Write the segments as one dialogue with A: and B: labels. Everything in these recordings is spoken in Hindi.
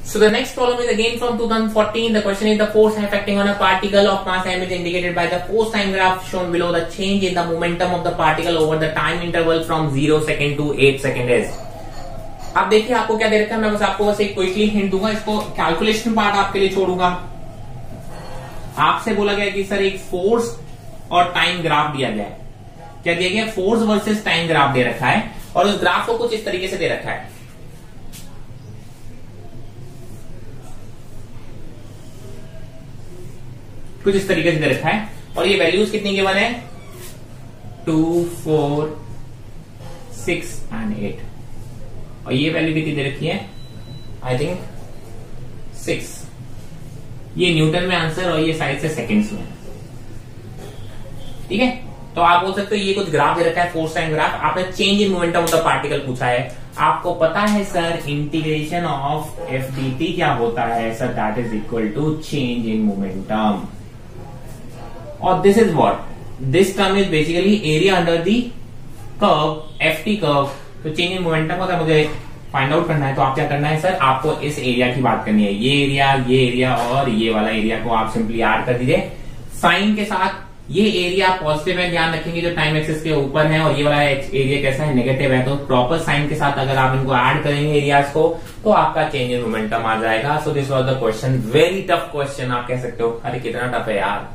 A: So the next problem is again from 2014. The question is the force affecting on a particle of mass m is indicated by the force time graph shown below. The change in the momentum of the particle over the time interval from 0 second to 8 second is. अब देखिए आपको क्या दे रखा है, मैं बस आपको बस एक क्विकली हिंट दूंगा, इसको कैलकुलेशन पार्ट आपके लिए छोड़ूंगा। आपसे बोला गया कि सर एक फोर्स और टाइम ग्राफ दिया गया है। क्या दिया गया? फोर्स वर्सेस टाइम ग्राफ दे रखा है और उस ग्राफ को कुछ इस तरीके से दे रखा है। कुछ इस तरीके से दे रखा है और ये वैल्यूज कितनी गिवन है? 2, 4, 6 एंड 8 और ये वैल्यू कितनी दे रखी है? I think 6। ये न्यूटन में आंसर और ये साइड से सेकंड्स में। ठीक है, तो आप बोल सकते हो ये कुछ ग्राफ दे रखा है, फोर्स टाइम ग्राफ। आपने change in momentum of the particle पूछा है। आपको पता है sir integration of F D T क्या होता है sir? That is equal to change in momentum. और this is what? This term is basically area under the curve, F T curve. तो चेंज इन मोमेंटम अगर मुझे फाइंड आउट करना है तो आप क्या करना है सर? आपको इस एरिया की बात करनी है। ये एरिया और ये वाला एरिया को आप सिंपली ऐड कर दीजिए साइन के साथ। ये एरिया पॉजिटिव है, ध्यान रखेंगे, जो टाइम एक्सिस के ऊपर है, और ये वाला एरिया कैसा है? नेगेटिव है। तो प्रॉपर साइन के साथ अगर आप इनको ऐड करेंगे एरियाज को तो आपका चेंज इन मोमेंटम आ जाएगा। So this was the question, very tough question आप कह सकते हो। अरे कितना टफ है यार,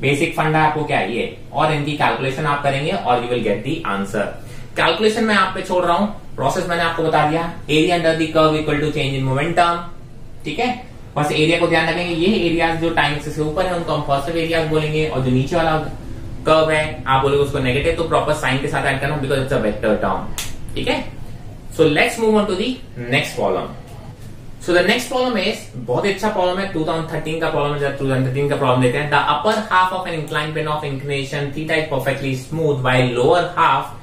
A: बेसिक फंडा आपको क्या है ये, और इनकी कैलकुलेशन आप करेंगे और you will get the answer. Calculation मैं आप पे छोड़ रहा हूं, प्रोसेस मैंने आपको बता दिया। Area under the curve equal to change in momentum. ठीक है, बस एरिया को ध्यान रखेंगे। ये एरियाज जो टाइम एक्सिस के ऊपर है उनको हम पॉजिटिव एरियाज बोलेंगे, और जो नीचे वाला कर्व है आप बोलोगे उसको नेगेटिव। तो प्रॉपर साइन के साथ ऐड करना because it's a vector term. ठीक है, so let's move on to the next problem. So the next problem is बहुत ही अच्छा प्रॉब्लम है, 2013 का प्रॉब्लम है। 2013 का प्रॉब्लम देखते हैं। The upper half of an incline plane of inclination theta is perfectly smooth while lower half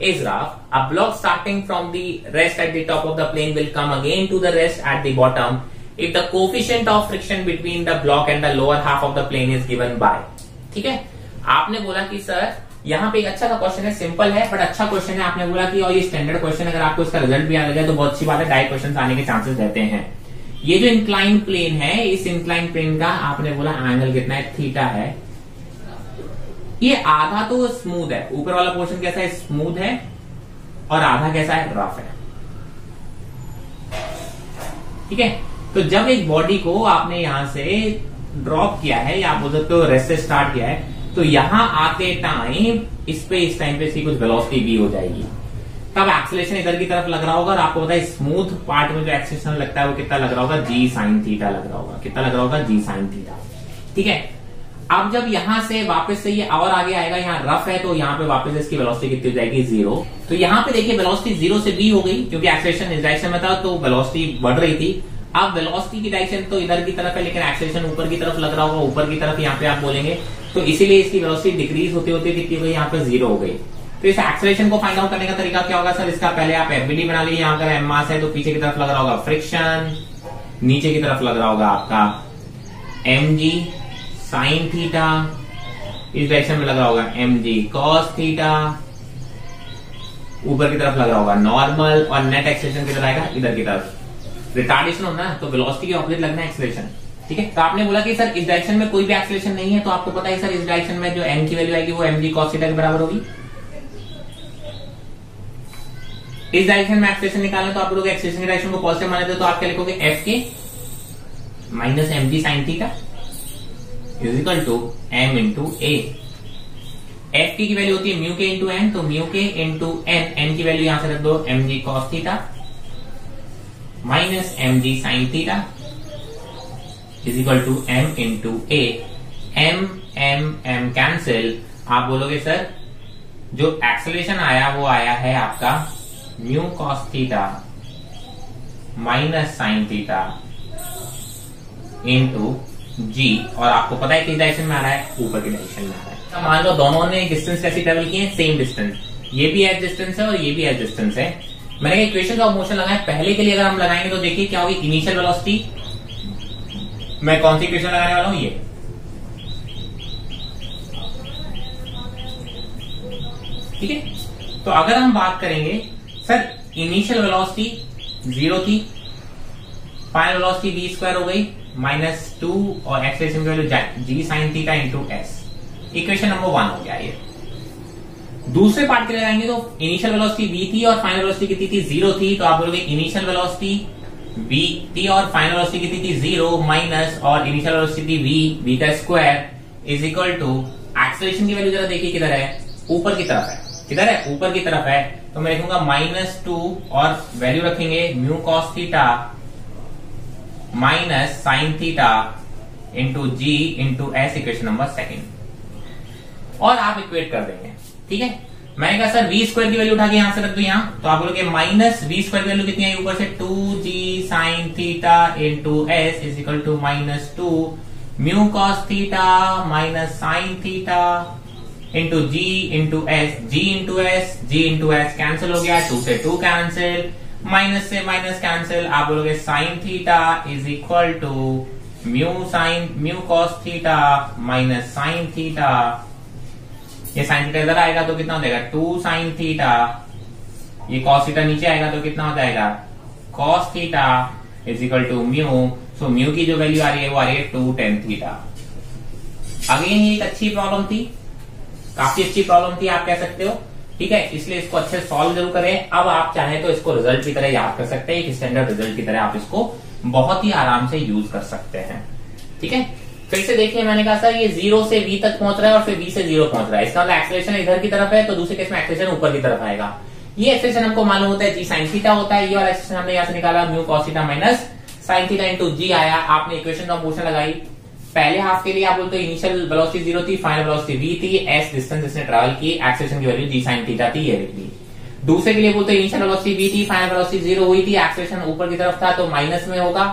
A: is rough. A block starting from the rest at the top of the plane will come again to the rest at the bottom if the coefficient of friction between the block and the lower half of the plane is given by. ठीक है, आपने बोला कि सर यहाँ पे एक अच्छा सा क्वेश्चन है, सिंपल है बट अच्छा क्वेश्चन है। आपने बोला कि और ये स्टैंडर्ड क्वेश्चन, अगर आपको इसका रिजल्ट भी आ जाए तो बहुत अच्छी बात है, डायरेक्ट क्वेश्चन आने के चांसेस रहते हैं। ये जो इंक्लाइन प्लेन है, इस इंक्लाइन प्लेन का आपने बोला एंगल कितना है? थीटा है। ये आधा तो स्मूथ है, ऊपर वाला पोर्शन कैसा है? स्मूथ है, और आधा कैसा है? रफ है। ठीक है, तो जब एक बॉडी को आपने यहां से ड्रॉप किया है या आप बोल सकते हो रेस्ट से स्टार्ट किया है, तो यहां आते टाइम इस टाइम पे इसकी कुछ वेलोसिटी भी हो जाएगी। तब एक्सेलरेशन इधर की तरफ लग रहा होगा, और आपको पता है स्मूथ पार्ट में जो एक्सेलरेशन लगता है वो कितना लग रहा होगा? जी साइन थीटा लग रहा होगा। कितना लग रहा होगा? जी साइन थीटा। ठीक है, अब जब यहां से वापस से ये और आगे आएगा, यहाँ रफ है तो यहाँ पे वापस इसकी वेलोसिटी कितनी हो जाएगी? 0। तो यहाँ पे देखिए वेलोसिटी 0 से b हो गई, क्योंकि एक्सेलरेशन इस डायरेक्शन में था तो वेलोसिटी बढ़ रही थी। अब वेलोसिटी की डायरेक्शन तो इधर की तरफ है, लेकिन एक्सेलरेशन ऊपर की तरफ लग रहा होगा, ऊपर की तरफ यहाँ पे आप बोलेंगे, तो इसीलिए इसकी वेलोसिटी डिक्रीज होते होते कितनी हो गई? यहाँ पे 0 हो गई। तो इस एक्सेलरेशन को फाइंड आउट करने का तरीका क्या होगा सर? इसका पहले आप एफबीडी बना लीजिए। यहाँ अगर एम मास है तो पीछे की तरफ लग रहा होगा फ्रिक्शन, नीचे की तरफ लग रहा होगा आपका mg साइन थीटा, इस डायरेक्शन में लग रहा होगा mg cos थीटा, ऊपर की तरफ लग रहा होगा नॉर्मल, और नेट एक्सेलरेशन किधर आएगा? इधर की तरफ। रिटार्डेशन होना है तो वेलोसिटी के ऑपोजिट लगना है एक्सेलरेशन। ठीक है, तो आपने बोला कि सर इस डायरेक्शन में कोई भी एक्सेलरेशन नहीं है, तो आपको पता है सर इस डायरेक्शन में जो m की वैल्यू आएगी वो mg cos थीटा के बराबर होगी। इस डायरेक्शन में एक्सेलरेशन निकालना तो आप लोग एक्सेलरेशन के डायरेक्शन को पॉजिटिव माने थे, तो आप क्या लिखोगे? f के minus mg sine theta is equal to m into a. F की वैल्यू होती है म्यू के इंटू एन, तो म्यू के इंटू एन, एन की वैल्यू यहां से रख दो mg cos theta minus mg sine theta is equal to m into a. m cancel, आप बोलोगे सर जो एक्सेलरेशन आया वो आया है आपका mu cos theta minus sine theta into G, और आपको पता है किस डायरेक्शन में आ रहा है? ऊपर की डायरेक्शन में आ रहा है। तो मान लो दोनों ने डिस्टेंस कैसी ट्रेवल की है? Same distance. ये भी एच डिस्टेंस है और ये भी एच डिस्टेंस है। मैंने इक्वेशन का मोशन लगाया, पहले के लिए अगर हम लगाएंगे तो देखिए क्या होगी? इनिशियल वेलोसिटी, मैं कौन सी इक्वेशन लगाने वाला हूं? ये। ठीक है, तो अगर हम बात करेंगे सर इनिशियल वेलोसिटी 0 थी, फाइनल वेलोसिटी वी स्क्वायर हो गई -2 और एक्सेलरेशन की value G sine theta into S. Equation number 1 हो गया ये। दूसरे पार्ट के लिए लगाएंगे तो इनिशियल वेलोसिटी वी थी और फाइनल वेलोसिटी कितनी थी 0 थी, तो आप बोलोगे इनिशियल वेलोसिटी वी थी और फाइनल वेलोसिटी कितनी थी 0 माइनस और इनिशियल वेलोसिटी वी का square is equal to acceleration की वैल्यू जरा देखिए किधर है, ऊपर की तरफ है। किधर है? ऊपर की तरफ है। तो मैं लिखूंगा -2 और वैल्यू रखेंगे mu cos theta minus sine theta into जी इंटू एस, इक्वेशन नंबर 2 और आप इक्वेट कर देंगे। ठीक है, मैंने कहा सर वी स्क्वायर की वैल्यू उठा के यहां से रख दो यहाँ, तो आप बोलोगे माइनस वी स्क्वायर की वैल्यू कितनी है ऊपर से 2g sine theta into s is equal to -2 mu cos theta minus sine theta into ji into s. G into s cancel हो गया, 2 से 2 कैंसिल, माइनस से माइनस कैंसिल। आप बोलोगे sine theta is equal to mu cos theta minus sine theta. ये साइन थीटा इधर आएगा तो कितना हो जाएगा 2 साइन थीटा, ये कॉस थीटा नीचे आएगा तो कितना हो जाएगा cos theta is equal to mu. So mu की जो वैल्यू आ रही है वो आ रही है 2 tan थीटा। अगेन ये एक अच्छी प्रॉब्लम थी, काफी अच्छी प्रॉब्लम थी आप कह सकते हो। ठीक है, इसलिए इसको अच्छे से सॉल्व जरूर करें। अब आप चाहें तो इसको रिजल्ट की तरह याद कर सकते हैं, एक स्टैंडर्ड रिजल्ट की तरह आप इसको बहुत ही आराम से यूज कर सकते हैं। ठीक है, फिर से देखिए मैंने कहा सर ये 0 से v तक पहुंच रहा है और फिर v से 0 पहुंच रहा है, इसका मतलब एक्सेलरेशन इधर की तरफ है, तो दूसरे केस में एक्सेलरेशन ऊपर की तरफ आएगा। ये एक्सेलरेशन हमको मालूम होता है जी साइन थीटा होता है, ये और एक्सेलरेशन हमने यहां से निकाला mu cos theta minus sine theta into G आया। आपने इक्वेशन ऑफ मोशन लगाई, पहले हाफ के लिए आप बोलते हो इनिशियल वेलोसिटी 0 थी, फाइनल वेलोसिटी v थी, एस डिस्टेंस इसने ट्रैवल की, एक्सेलरेशन की वैल्यू जी साइन थीटा थी, ये लिख ली। दूसरे के लिए बोलते इनिशियल वेलोसिटी v थी, फाइनल वेलोसिटी 0 हुई थी, एक्सेलरेशन ऊपर की तरफ था तो माइनस में होगा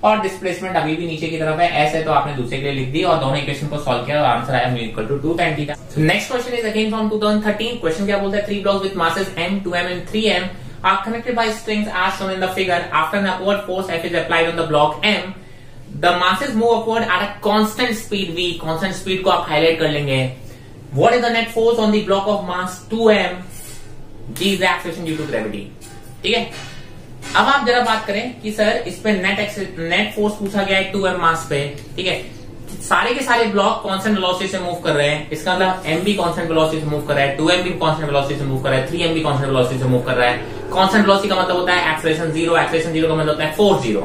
A: और डिस्प्लेसमेंट अभी भी नीचे की तरफ है, ऐसे तो आपने दूसरे के लिए लिख दी और दोनों इक्वेशन को सॉल्व किया और आंसर आया mu equal to 2 tan theta. Next question is again from 2013। Question क्या बोलता है 3 blocks with masses m, 2m and 3m are connected by strings as shown in the figure. After an upward force F is applied on the block m, the masses move upward at a constant speed v. Constant speed को आप हाईलाइट कर लेंगे। What is the net force on the block of mass 2m? G is the acceleration due to gravity. ठीक है, अब आप जरा बात करें कि सर इस पे नेट फोर्स पूछा गया है 2m मास पे। ठीक है, सारे के सारे ब्लॉक कांस्टेंट वेलोसिटी से मूव कर रहे हैं, इसका मतलब m भी कांस्टेंट वेलोसिटी से मूव कर रहा है, 2m भी कांस्टेंट वेलोसिटी से मूव कर रहा है, 3m भी कांस्टेंट वेलोसिटी से मूव कर रहा है। कांस्टेंट वेलोसिटी का मतलब होता है एक्सेलरेशन 0, एक्सेलरेशन 0 का मतलब होता है फोर्स 0।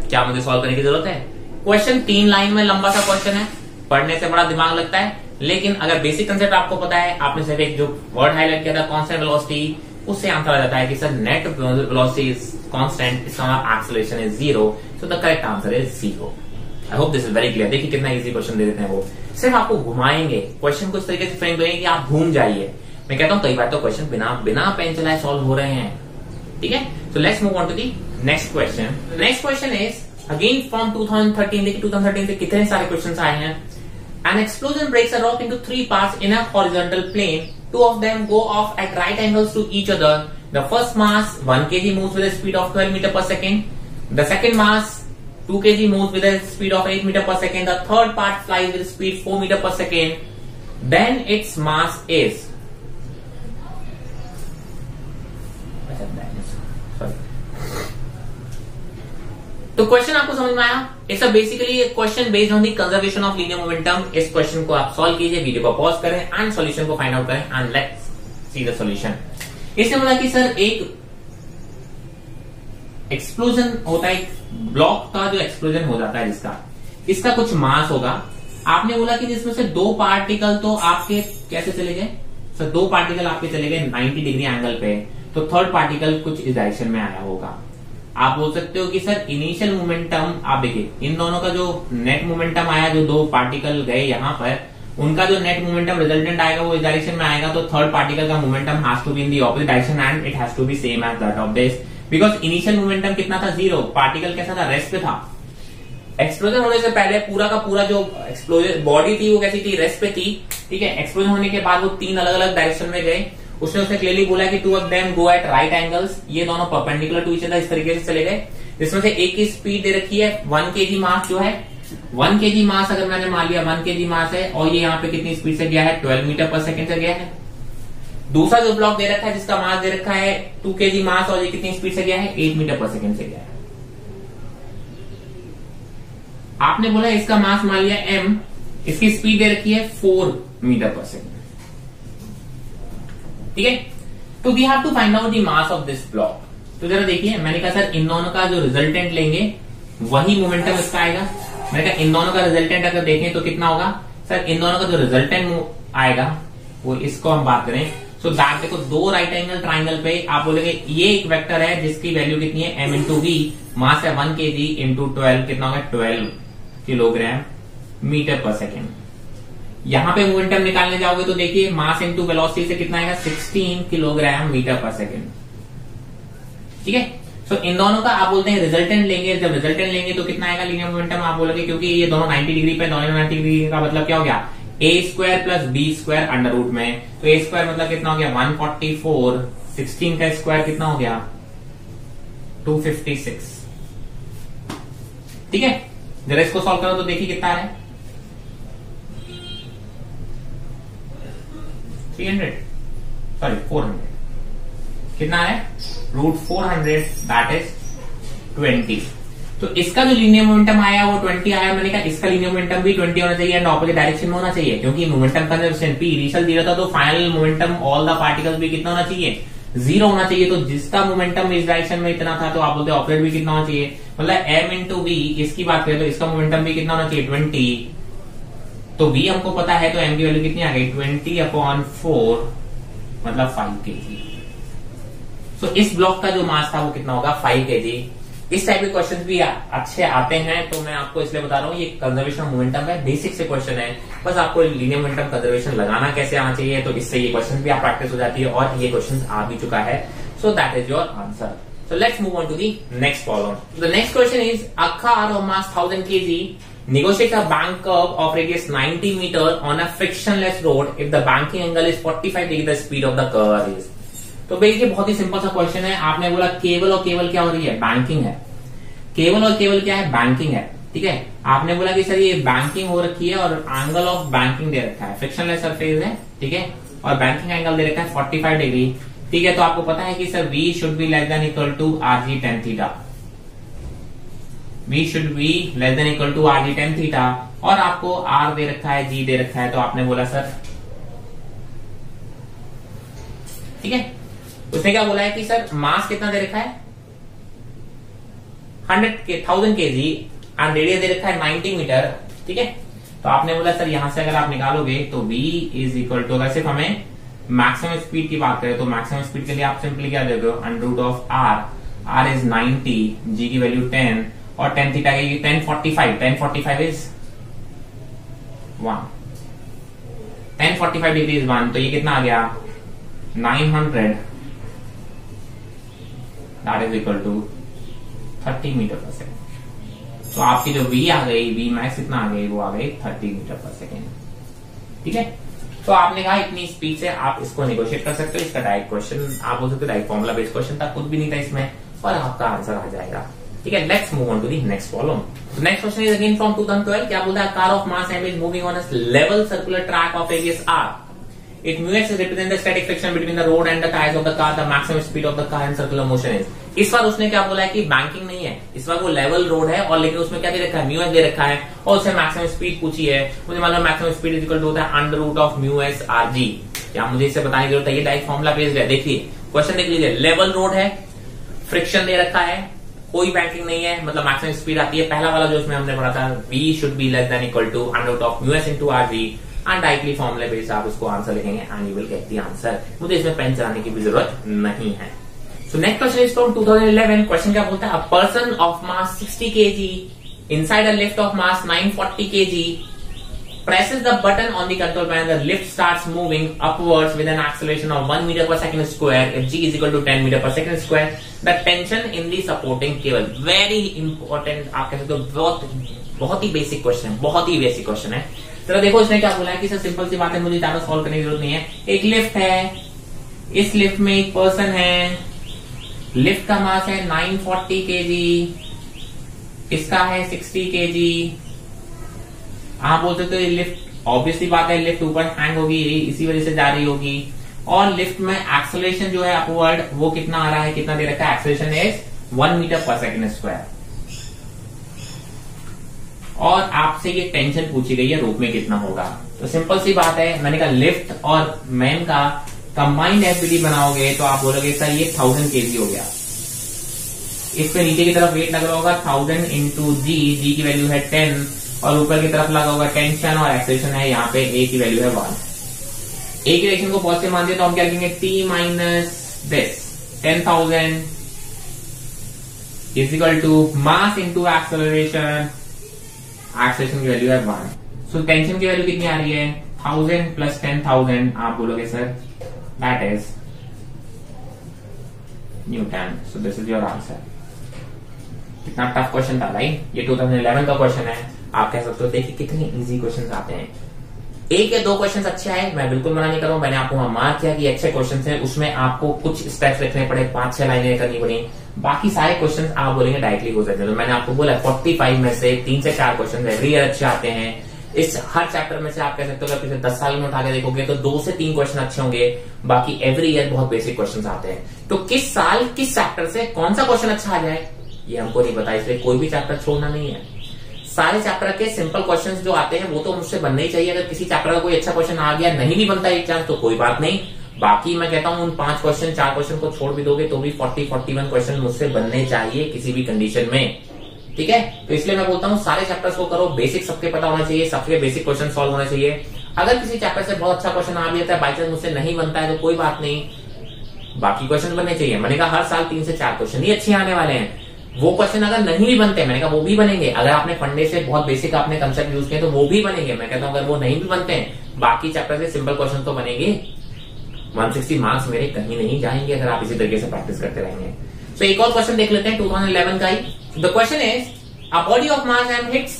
A: क्या मुझे सॉल्व करने की जरूरत है? क्वेश्चन 3 लाइन में लंबा सा क्वेश्चन है, पढ़ने से बड़ा दिमाग लगता है, लेकिन अगर बेसिक कंसेप्ट आपको पता है, आपने सिर्फ एक जो वर्ड हाईलाइट किया था कांस्टेंट वेलोसिटी, उससे आंसर आ जाता है कि sir net velocity is constant, इसका मतलब acceleration is 0, so the correct answer is 0। I hope this is very clear. देखिए कितना इजी क्वेश्चन दे देते हैं वो, सिर्फ आपको घुमाएंगे, क्वेश्चन को इस तरीके से फ्रेम करेंगे कि आप घूम जाइए। मैं कहता हूं कई बार तो क्वेश्चन बिना पेन चलाए सॉल्व हो रहे हैं। ठीक है, so let's move on to the next question. Next question is again from 2013। देखिए 2013 से कितने सारे क्वेश्चन आए हैं। An explosion breaks a rock into 3 parts in a horizontal plane. 2 of them go off at right angles to each other. The first mass 1 kg moves with a speed of 12 meter per second. The second mass 2 kg moves with a speed of 8 meter per second. The third part flies with a speed 4 meter per second. Then its mass is. तो क्वेश्चन आपको समझ में आया? It's basically question based on the conservation of linear momentum. इस क्वेश्चन को आप सॉल्व कीजिए, वीडियो को पॉज करें एंड सॉल्यूशन को फाइंड आउट करें and let's see the solution. इसने बोला कि सर एक एक्सप्लोजन होता है, ब्लॉक का जो एक्सप्लोजन हो जाता है जिसका, इसका कुछ मास होगा। आपने बोला कि जिसमें से 2 पार्टिकल तो आपके कैसे चले गए सर, 2 पार्टिकल आपके चले गए 90 डिग्री एंगल पे, तो थर्ड पार्टिकल कुछ इस डायरेक्शन में आया होगा। आप बोल सकते हो कि सर इनिशियल मोमेंटम, आप देखिए इन दोनों का जो नेट मोमेंटम आया, जो 2 पार्टिकल गए यहां पर, उनका जो नेट मोमेंटम रिजल्टेंट आएगा वो इस डायरेक्शन में आएगा, तो थर्ड पार्टिकल का momentum has to be in the opposite direction and it has to be same as that of this, because initial momentum कितना था 0, पार्टिकल कैसा था रेस्ट पे था। एक्सप्लोजन होने से पहले पूरा का पूरा जो एक्सप्लोजन बॉडी थी वो कैसी थी, रेस्ट पे थी। ठीक है, एक्सप्लोजन होने के बाद वो 3 अलग अलग डायरेक्शन में गए। उसने क्लियरली बोला कि 2 of them go at right angles, ये दोनों परपेंडिकुलर टू ईच अदर इस तरीके से चले गए। जिसमें से एक की स्पीड दे रखी है 1 kg मास, जो है 1 kg मास, अगर मैंने मान लिया 1 kg मास है और ये यहाँ पे कितनी स्पीड से गया है 12 मीटर पर सेकेंड से गया है। दूसरा जो ब्लॉक दे रखा है जिसका मास दे रखा है 2 kg मास और ये कितनी स्पीड से गया है 8 मीटर पर सेकेंड से गया है। आपने बोला इसका मास मान लिया m, इसकी स्पीड दे रखी है 4 मीटर पर सेकेंड, ठीक है। तो we have to find out the mass of this block. तो जरा देखिए, मैंने कहा सर इन दोनों का जो रिजल्टेंट लेंगे वही मोमेंटम इसका आएगा। मैंने कहा इन दोनों का रिजल्टेंट अगर देखें तो कितना होगा सर, इन दोनों का जो रिजल्टेंट आएगा वो इसको हम बात करें। सो दैट देखो, दो राइट एंगल ट्राइंगल पे आप बोलेंगे ये एक वेक्टर है जिसकी वैल्यू कितनी है m इंटू वी, मास है 1 kg इंटू 12, कितना होगा 12 किलोग्राम मीटर पर सेकेंड। यहां पे मोमेंटम निकालने जाओगे तो देखिए मास इंटू वेलोसिटी से कितना आएगा 16 किलोग्राम मीटर पर सेकेंड, ठीक है। सो इन दोनों का आप बोलते हैं रिजल्टेंट लेंगे, जब रिजल्टेंट लेंगे तो कितना आएगा लीनियर मोमेंटम, आप बोलोगे क्योंकि ये दोनों 90 डिग्री पे, दोनों 90 डिग्री का मतलब क्या हो गया a square plus b square under root में, तो a स्क्वायर मतलब कितना हो गया 144, 16 का स्क्वायर कितना हो गया 256, ठीक है। जरा इसको सॉल्व करो तो देखिए कितना आ रहा है 400, कितना आ रहा है √400, दैट इज 20। तो इसका जो लीनियर मोमेंटम आया वो 20 आया। मैंने कहा इसका लीनियर मोमेंटम भी 20 होना चाहिए एंड ऑपोजिट डायरेक्शन में होना चाहिए, क्योंकि मोमेंटम कंजर्वेशन P इनिशियल 0 था तो final momentum all the particles भी कितना होना चाहिए 0 होना चाहिए। तो जिसका मोमेंटम इस डायरेक्शन में इतना था तो आप बोलते ऑपोजिट भी कितना होना चाहिए, मतलब m इंटू वी इसकी बात करें तो इसका मोमेंटम भी कितना होना चाहिए 20। तो v हमको पता है तो m की वैल्यू कितनी आ गई 20/4, मतलब 5 kg। तो इस ब्लॉक का जो मास था वो कितना होगा 5 kg। इस टाइप के क्वेश्चंस भी अच्छे आते हैं, तो मैं आपको इसलिए बता रहा हूँ ये कंजर्वेशन मोमेंटम है, बेसिक से क्वेश्चन है, बस आपको लीनियर मोमेंटम कंजर्वेशन लगाना कैसे आना चाहिए, तो इससे ये क्वेश्चन भी आप प्रैक्टिस हो जाती है और ये क्वेश्चन आ भी चुका है। So that is your answer. So let's move on to the next problem. The next question is a car of mass 1000 kg negotiates a bank curve of radius 90 meter on a frictionless road if the banking angle is 45 degree, the speed of the curve is। तो देखिए बहुत ही सिंपल सा क्वेश्चन है। आपने बोला केवल और केवल क्या हो रही है बैंकिंग है, केवल और केवल क्या है बैंकिंग है, ठीक है। आपने बोला कि सर ये बैंकिंग हो रखी है और एंगल ऑफ बैंकिंग दे रखा है, फ्रिक्शनलेस सरफेस है, ठीक है, और बैंकिंग एंगल दे रखा है 45 डिग्री, ठीक है। तो आपको पता है कि sir V should be less than equal to RG tan theta, V should be less than equal to RG tan theta, और आपको R दे रखा है, G दे रखा है, तो आपने बोला सर, ठीक है। उसने क्या बोला है कि सर मास कितना दे रखा है 1000 kg एंड रेडियस दे रखा है 90 मीटर, ठीक है। तो आपने बोला सर यहां से अगर आप निकालोगे तो v इज इक्वल टू, अगर सिर्फ हमें मैक्सिमम स्पीड की बात करें तो मैक्सिमम स्पीड के लिए आप सिंपली क्या दोगे √r इज 90, g की वैल्यू 10 और tan थीटा की 1045 इज 1, 1045 डिग्री इज 1, तो ये कितना आ गया 900, that is equal to 30 metre per second. तो आपकी जो v आ गई, v मैक्स कितना आ गई, वो आ गई 30 मीटर पर सेकेंड, ठीक है। तो आपने कहा इतनी स्पीड से आप इसको नेगोशिएट कर सकते हो। इसका डायरेक्ट क्वेश्चन आप बोल सकते हो, डायरेक्ट फॉर्मुला बेस्ड क्वेश्चन था, कुछ भी नहीं था इसमें, और आपका आंसर आ जाएगा, ठीक है। Let's move on to the next problem. Next question is again from 2012। क्या बोलता है, car of mass m is moving on a level circular track of radius r, it mu(x) represents the static friction between the road and the tires of the car, the maximum speed of the car in circular motion is। इस बार उसने क्या बोला है कि बैंकिंग नहीं है, इस बार वो लेवल रोड है, और लेकिन उसमें क्या दे रखा है mu(s) दे रखा है, और उससे मैक्सिमम स्पीड पूछी है। मुझे मालूम maximum speed is equal to होता है √ mu(s) rg। क्या मुझे इससे बताने की जरूरत है, ये डायरेक्ट फॉर्मुला बेस्ड है। देखिए क्वेश्चन देख लीजिए, लेवल रोड है, फ्रिक्शन दे रखा है, कोई बैंकिंग नहीं है, मतलब मैक्सिमम स्पीड आती है। पहला वाला जो इसमें हमने पढ़ा था v should be less than equal to √ mu(s) into rg, and directly फॉर्मुले बेस्ड आप उसको आंसर लिखेंगे and you will get the answer. मुझे इसमें पेन चलाने की भी जरूरत नहीं है। So next question is from 2011। Question क्या बोलता है, a person of mass 60 kg inside a lift of mass 940 kg presses the button on the control panel, the lift starts moving upwards with an acceleration of 1 meter per second square if g is equal to 10 meter per second square, the tension in the supporting cable। Very important, आप कह सकते हो बहुत ही बेसिक क्वेश्चन है, बहुत ही बेसिक क्वेश्चन है। तो देखो इसने क्या बोला है कि सर सिंपल सी बात है, मुझे ज्यादा सॉल्व करने की जरूरत नहीं है। एक लिफ्ट है, इस लिफ्ट में एक पर्सन है, लिफ्ट का मास है 940 kg, इसका है 60 kg। आप बोल सकते हो लिफ्ट, ऑब्वियसली बात है लिफ्ट ऊपर हैंग होगी, इसी वजह से जा रही होगी, और लिफ्ट में एक्सेलरेशन जो है अपवर्ड वो कितना आ रहा है, कितना दे रखा है, acceleration is 1 metre per second square. और आपसे ये टेंशन पूछी गई है, रोप में कितना होगा। तो सिंपल सी बात है, मैंने कहा लिफ्ट और मैन का कंबाइंड एफबीडी बनाओगे तो आप बोलोगे सर ये 1000 kg हो गया। इस पे नीचे की तरफ वेट लग रहा होगा 1000 इंटू जी की वैल्यू है 10, और ऊपर की तरफ लगा होगा टेंशन और एक्सेलरेशन है यहाँ पे ए की वैल्यू है 1। ए की रिएक्शन को पॉजिटिव मान दिया तो हम क्या लिखेंगे T minus this 10,000 is equal to mass into acceleration, acceleration की वैल्यू है 1। सो टेंशन की वैल्यू कितनी आ रही है 1000 प्लस 10,000, आप बोलोगे sir that is Newton. So this is your answer. कितना टफ क्वेश्चन था भाई, ये 2011 का क्वेश्चन है। आप कह सकते हो देखिए कितने इजी क्वेश्चन आते हैं। एक या दो क्वेश्चन अच्छे आए, मैं बिल्कुल मना नहीं कर रहा हूं, मैंने आपको वहां मार्क किया कि अच्छे क्वेश्चन है, उसमें आपको कुछ स्टेप्स लिखने पड़े, 5-6 लाइनें करनी पड़ी। बाकी सारे क्वेश्चन आप बोलेंगे डायरेक्टली हो सकते हैं। तो मैंने आपको बोला 45 में से 3 से 4 क्वेश्चन एवरी ईयर अच्छे आते हैं। इस हर चैप्टर में से आप कह सकते हो अगर पिछले 10 साल में उठा के देखोगे तो 2 से 3 क्वेश्चन अच्छे होंगे, बाकी एवरी ईयर बहुत बेसिक क्वेश्चन आते हैं। तो किस साल किस चैप्टर से कौन सा क्वेश्चन अच्छा आ जाए ये हमको नहीं पता, इसलिए कोई भी चैप्टर छोड़ना नहीं है। सारे चैप्टर के सिंपल क्वेश्चंस जो आते हैं वो तो मुझसे बनने ही चाहिए। अगर किसी चैप्टर का कोई अच्छा क्वेश्चन आ गया, नहीं भी बनता एक चांस तो कोई बात नहीं, बाकी मैं कहता हूं उन 5 क्वेश्चन 4 क्वेश्चन को छोड़ भी दोगे तो भी 40-41 क्वेश्चन मुझसे बनने चाहिए किसी भी कंडीशन में, ठीक है। तो इसलिए मैं बोलता हूं सारे चैप्टर्स को करो, बेसिक सबके पता होना चाहिए, सबके बेसिक क्वेश्चन सॉल्व होने चाहिए। अगर किसी चैप्टर से बहुत अच्छा क्वेश्चन आ भी जाता है, बाई चांस मुझसे नहीं बनता है तो कोई बात नहीं, बाकी क्वेश्चन बनने चाहिए। मैंने कहा हर साल 3 से 4 क्वेश्चन ही अच्छे आने वाले हैं। वो क्वेश्चन अगर नहीं भी बनते, मैंने कहा वो भी बनेंगे। अगर आपने फंडे से बहुत बेसिक आपने कंसेप्ट यूज किए तो वो भी बनेंगे। मैं कहता हूं अगर वो नहीं भी बनते हैं, बाकी चैप्टर से सिंपल क्वेश्चन तो बनेंगे। 160 मार्क्स मेरे कहीं नहीं जाएंगे अगर आप इसी तरीके से प्रैक्टिस करते रहेंगे। तो एक और क्वेश्चन देख लेते हैं 2011 का ही। The question is a body of mass m hits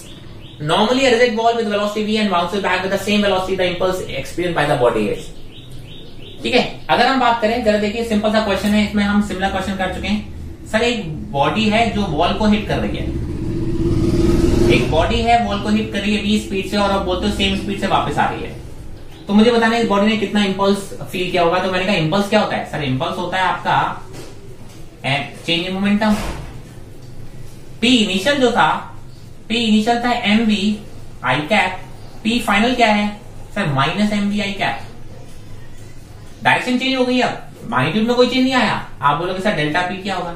A: normally a reject ball with velocity v and bounces back with the same velocity the impulse experienced by the body is। ठीक है, अगर हम बात करें जरा देखिए सिंपल सा क्वेश्चन है, इसमें हम सिमिलर क्वेश्चन कर चुके हैं। सर एक बॉडी है जो बॉल को हिट कर रही है, एक बॉडी है बॉल को हिट कर रही है v स्पीड से और अब बोलते हो सेम स्पीड से वापस आ रही है। तो मुझे बताना है इस बॉडी ने कितना इंपल्स फील किया होगा। तो मैंने कहा इंपल्स क्या होता है सर, इंपल्स होता है आपका change in momentum. P initial जो था, पी इनिशियल था mv I cap, P final क्या है sir minus mv I cap. Direction change हो गई, अब मैग्नीट्यूड में कोई चेंज नहीं आया। आप बोलोगे सर डेल्टा पी क्या होगा,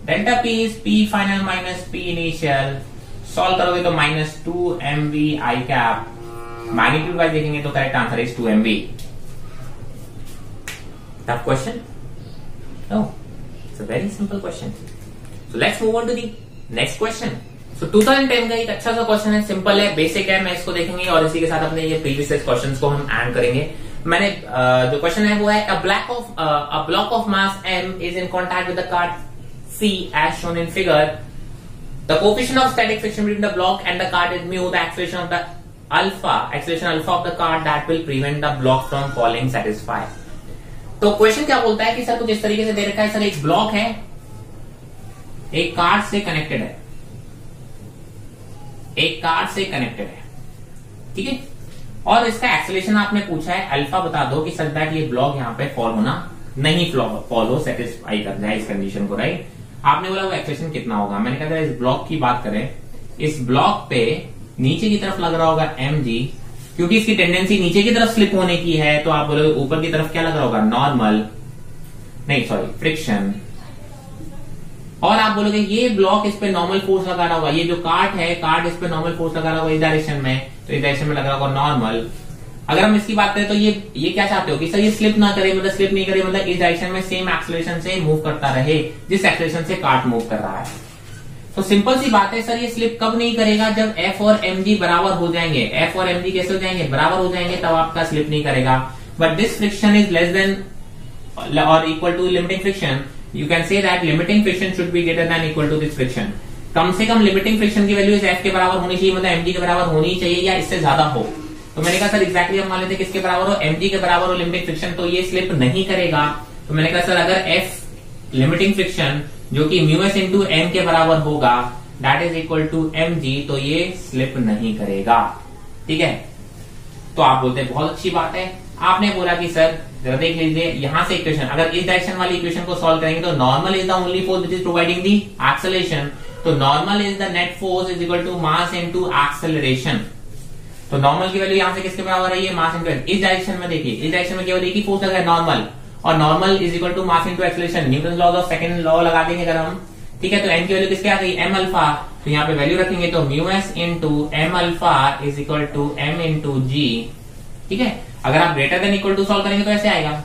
A: delta P is P final minus P initial. Solve करोगे तो -2 mv I cap, magnitude wise देखेंगे तो correct answer is 2 mv। Tough question? No, it's a very simple question. So let's move on to the next question. So 2010 का एक अच्छा सा क्वेश्चन है, सिंपल है, बेसिक है। मैं इसको देखेंगे और इसी के साथ अपने ये प्रीवियस क्वेश्चन को हम ऐड करेंगे। मैंने जो क्वेश्चन है वो है a block of mass m is in contact with the card C as shown in figure. The coefficient of static friction between the block and the card is mu. The acceleration alpha of the card that will prevent the block from falling satisfy. तो क्वेश्चन क्या बोलता है कि सर कुछ इस तरीके से दे रखा है, सर एक ब्लॉक है, एक कार्ड से कनेक्टेड है, एक कार्ड से कनेक्टेड है, ठीक है, और इसका एक्सेलरेशन आपने पूछा है अल्फा बता दो कि सर दैट ये ब्लॉक यहाँ पे फॉल होना नहीं फॉलो सेटिस्फाई कर जाए इस कंडीशन को, राइट। आपने बोला वो एक्सेलरेशन कितना होगा। मैंने कहा इस ब्लॉक की बात करें, इस ब्लॉक पे नीचे की तरफ लग रहा होगा mg, क्योंकि इसकी टेंडेंसी नीचे की तरफ स्लिप होने की है। तो आप बोलोगे ऊपर की तरफ क्या लग रहा होगा, नॉर्मल नहीं सॉरी फ्रिक्शन। और आप बोलोगे ये ब्लॉक इस पे नॉर्मल फोर्स लगा रहा होगा, ये जो कार्ड है कार्ड इस पे नॉर्मल फोर्स लगा रहा होगा इस डायरेक्शन में, तो इस डायरेक्शन में लग रहा होगा नॉर्मल। अगर हम इसकी बात करें तो ये क्या चाहते हो कि सर ये स्लिप ना करे, मतलब स्लिप नहीं करे, मतलब इस डायरेक्शन में सेम एक्सेलरेशन से मूव करता रहे जिस एक्सेलरेशन से कार्ड मूव कर रहा है। तो सिंपल सी बात है सर ये स्लिप कब नहीं करेगा, जब f और mg बराबर हो जाएंगे। f और mg कैसे हो जाएंगे, बराबर हो जाएंगे, तब आपका स्लिप नहीं करेगा। But this friction is less than और equal to limiting friction. You can say that limiting friction should be greater than equal to this friction. कम से कम लिमिटिंग फ्रिक्शन की वैल्यू इस f के बराबर होनी चाहिए, मतलब mg के बराबर होनी चाहिए या इससे ज्यादा हो। तो मैंने कहा सर एग्जैक्टली हम मान लेते किसके बराबर हो, mg के बराबर हो लिमिटिंग फ्रिक्शन, तो ये स्लिप नहीं करेगा। तो मैंने कहा सर अगर f लिमिटिंग फ्रिक्शन जो कि म्यू एस इंटू m के बराबर होगा that is equal to mg, तो ये स्लिप नहीं करेगा, ठीक है। तो आप बोलते हैं बहुत अच्छी बात है। आपने बोला कि सर जरा देख लीजिए यहां से इक्वेशन, अगर इस डायरेक्शन वाली इक्वेशन को सॉल्व करेंगे तो normal is the only force which is providing the acceleration. तो तो normal is the net force is equal to mass into acceleration. तो नॉर्मल की वैल्यू यहां से किसके बराबर है, ये मास इनटू, इस डायरेक्शन में देखिए, इस डायरेक्शन में केवल एक ही फोर्स लगा है नॉर्मल, और normal is equal to mass into acceleration. Newton law of second law लगा देंगे अगर हम, ठीक है। तो एन की वैल्यू किसके आ गई, एम अल्फा, तो यहाँ पे वैल्यू रखेंगे तो mu S into M alpha is equal to M into G, ठीक है। अगर आप greater than equal to solve करेंगे तो ऐसे आएगा,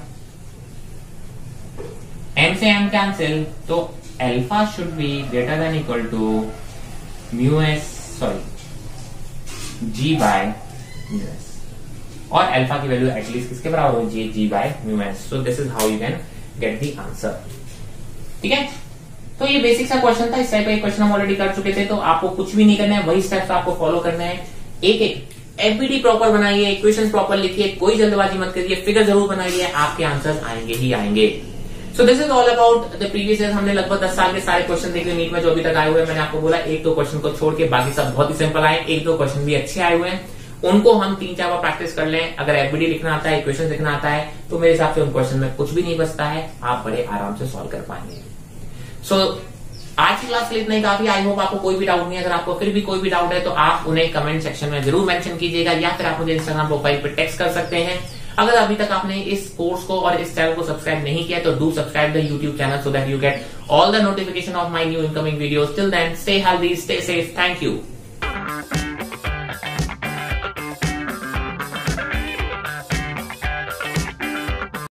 A: एम से एम कैंसिल, तो alpha should be greater than equal to mu S, sorry G by mu S, और अल्फा की वैल्यू एटलीस्ट किसके बराबर हो, G by mu S. So this is how you can get the answer, ठीक है। तो ये बेसिक सा क्वेश्चन था, इस टाइप का क्वेश्चन हम ऑलरेडी कर चुके थे, तो आपको कुछ भी नहीं करना है, वही स्टेप्स आपको फॉलो करना है। एक एक एफबीडी प्रॉपर बनाइए, इक्वेशन प्रॉपर लिखिए, कोई जल्दबाजी मत करिए, फिगर जरूर बनाइए, आपके आंसर्स आएंगे ही आएंगे। सो this is all about the previous year. हमने लगभग 10 साल के सारे क्वेश्चन देखे नीट में जो अभी तक आए हुए हैं। मैंने आपको बोला एक दो क्वेश्चन को छोड़ के बाकी सब बहुत ही सिंपल आए, एक दो क्वेश्चन भी अच्छे आए हुए हैं, उनको हम 3-4 बार प्रैक्टिस कर लें। अगर एफबीडी लिखना आता है, इक्वेशन लिखना आता है, तो मेरे हिसाब से उन क्वेश्चन में कुछ भी नहीं बचता है, आप बड़े आराम से सॉल्व कर पाएंगे। सो आज की क्लास के लिए इतना ही काफी। आई होप आपको कोई भी डाउट नहीं है। अगर आपको फिर भी कोई भी डाउट है तो आप उन्हें कमेंट सेक्शन में जरूर मेंशन कीजिएगा, या फिर आप मुझे इंस्टाग्राम प्रोफाइल पर टेक्स्ट कर सकते हैं। अगर अभी तक आपने इस कोर्स को और इस चैनल को सब्सक्राइब नहीं किया तो do subscribe the YouTube channel so that you get all the notification of my new incoming videos. Till then stay healthy, stay safe, thank you.